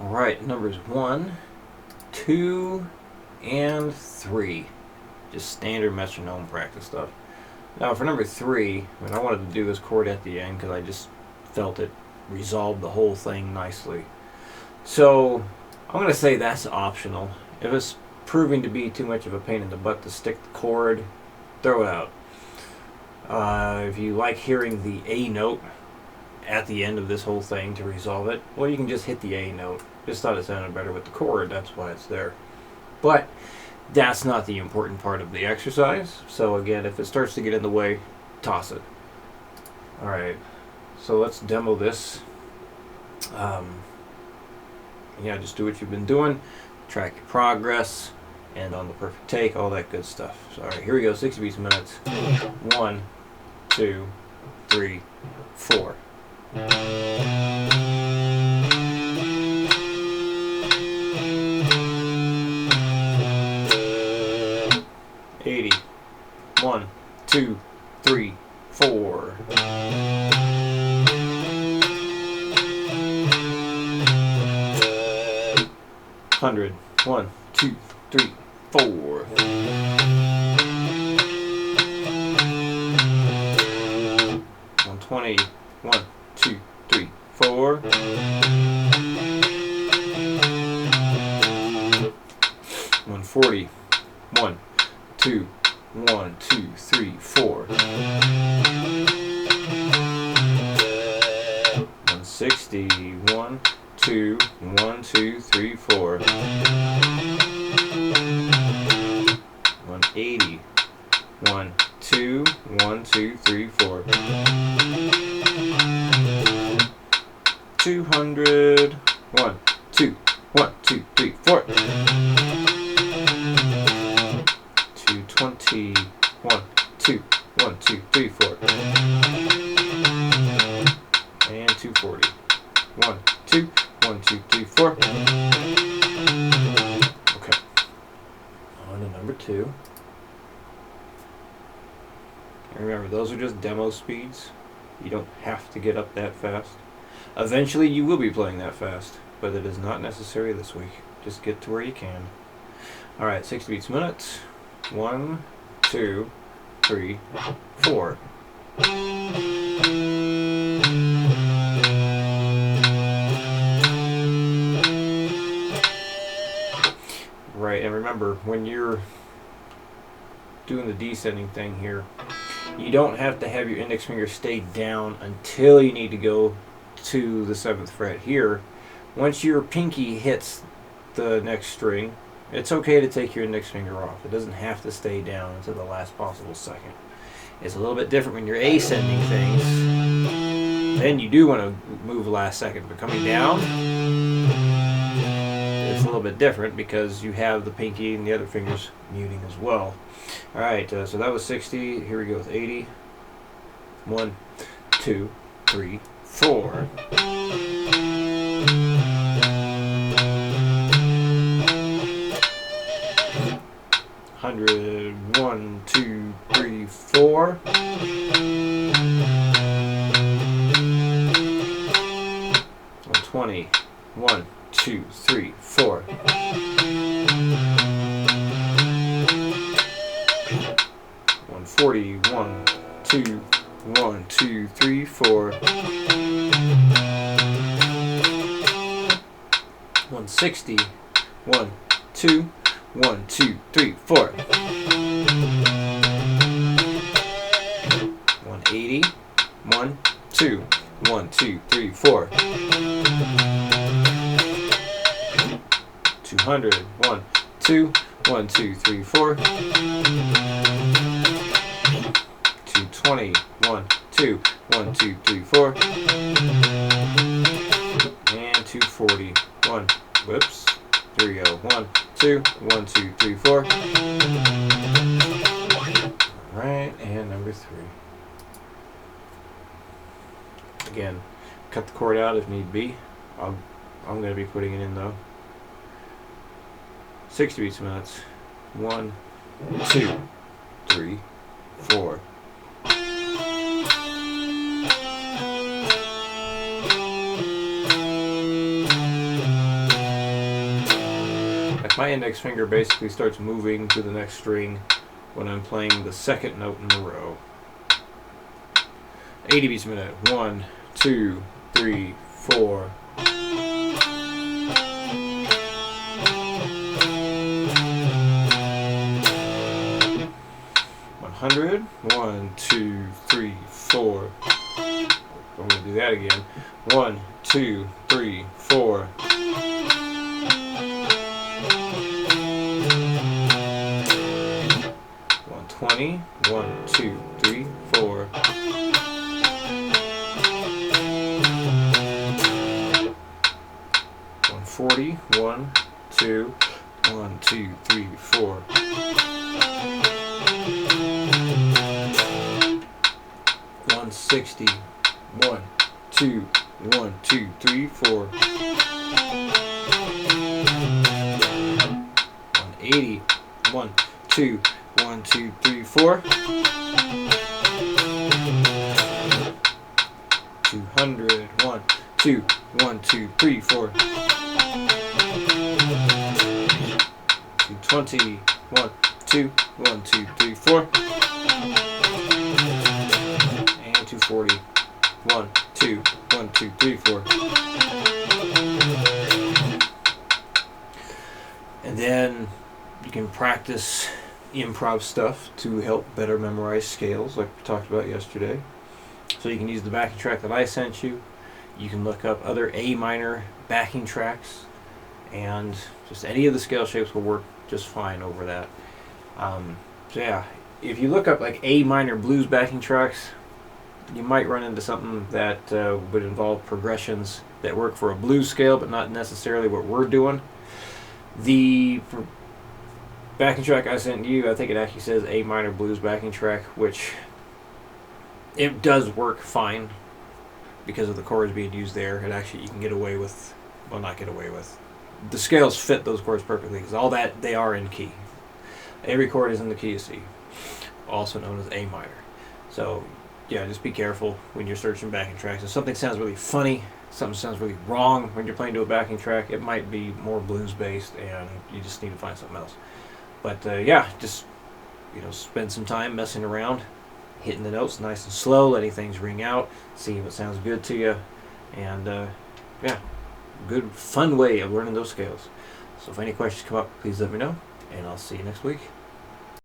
Alright, numbers 1, 2, and 3. Just standard metronome practice stuff. Now for number 3, I wanted to do this chord at the end because I just felt it resolved the whole thing nicely. So I'm going to say that's optional. If it's proving to be too much of a pain in the butt to stick the chord, throw it out. If you like hearing the A note at the end of this whole thing to resolve it, well, you can just hit the A note. Just thought it sounded better with the chord, that's why it's there. But that's not the important part of the exercise. So again, if it starts to get in the way, toss it. Alright, so let's demo this. Yeah, just do what you've been doing, track your progress, and on the perfect take, all that good stuff. So, alright, here we go, 60 beats a minute. 1, 2, 3, 4. 80. 1, 2, 3, 4. 100. 1, 2, 3, 4. 120. 1, 2, 3, 4. 140. 1, 2, 1, 2, 3, 4. 160. 1, 2, 1, 2, 3, 4. 180. 1, 2, 1, 2, 3, 4. 200. 1, 2, 1, 2, 3, 4. 220. 1, 2, 1, 2, 3, 4. And 240. 1, 2, 1, 2, 3, 4. Okay. On to number 2. And remember, those are just demo speeds. You don't have to get up that fast. Eventually you will be playing that fast, but it is not necessary this week. Just get to where you can. Alright, 60 beats a minute. 1, 2, 3, 4. Right, and remember, when you're doing the descending thing here, you don't have to have your index finger stay down until you need to go to the 7th fret here. Once your pinky hits the next string, it's okay to take your index finger off. It doesn't have to stay down until the last possible second. It's a little bit different when you're ascending things. Then you do want to move the last second, but coming down, it's a little bit different because you have the pinky and the other fingers muting as well. Alright, so that was 60. Here we go with 80. 1, 2, 3, 4. 100. 1, 2, 3, 4. 120. 1, 2, 3, 4. 140. 1, 2, 1, 2, 3, 4. 160. 1, 2, 1, 2, 3, 4. 180. 1, 2, 1, 2, 3, 4. 200. 1, 2, 1, 2, 3, 4. 220. 1, 2, 1, 2, 3, 4. And 240. 1. Whoops. Here we go. 1, 2, 1, 2, 3, 4. Alright, and number 3. Again, cut the chord out if need be. I'm going to be putting it in though. 60 beats a minute. 1, 2, 3, 4. 1 My index finger basically starts moving to the next string when I'm playing the second note in a row. 80 beats a minute. 1, 2, 3, 4. 100. 1, 2, 3, 4. I'm going to do that again. 1, 2, 3, 4. 120. 1, 2, 3, 4. 140. 1, 2, 1, 2, 3, 4. 160. 1, 2, 1, 2, 3, 4. 180. 1, 2, 1, 2, 3, 4. 200. 1, 2, 1, 2, 3, 4. 220. 1, 2, 1, 2, 3, 4. And 240. 1, 2, 1, 2, 3, 4. And then you can practice improv stuff to help better memorize scales, like we talked about yesterday. So you can use the backing track that I sent you. You can look up other A minor backing tracks, and just any of the scale shapes will work just fine over that. So yeah, if you look up like A minor blues backing tracks, you might run into something that would involve progressions that work for a blues scale, but not necessarily what we're doing. The backing track I sent you, I think it actually says A minor blues backing track, which it does work fine because of the chords being used there. It actually, you can get away with, well, not get away with. The scales fit those chords perfectly because all that, they are in key. Every chord is in the key of C, also known as A minor. So yeah, just be careful when you're searching backing tracks. If something sounds really funny, something sounds really wrong when you're playing to a backing track, it might be more blues based and you just need to find something else. But yeah, just spend some time messing around, hitting the notes nice and slow, letting things ring out, seeing what sounds good to you, and yeah, good fun way of learning those scales. So if any questions come up, please let me know, and I'll see you next week.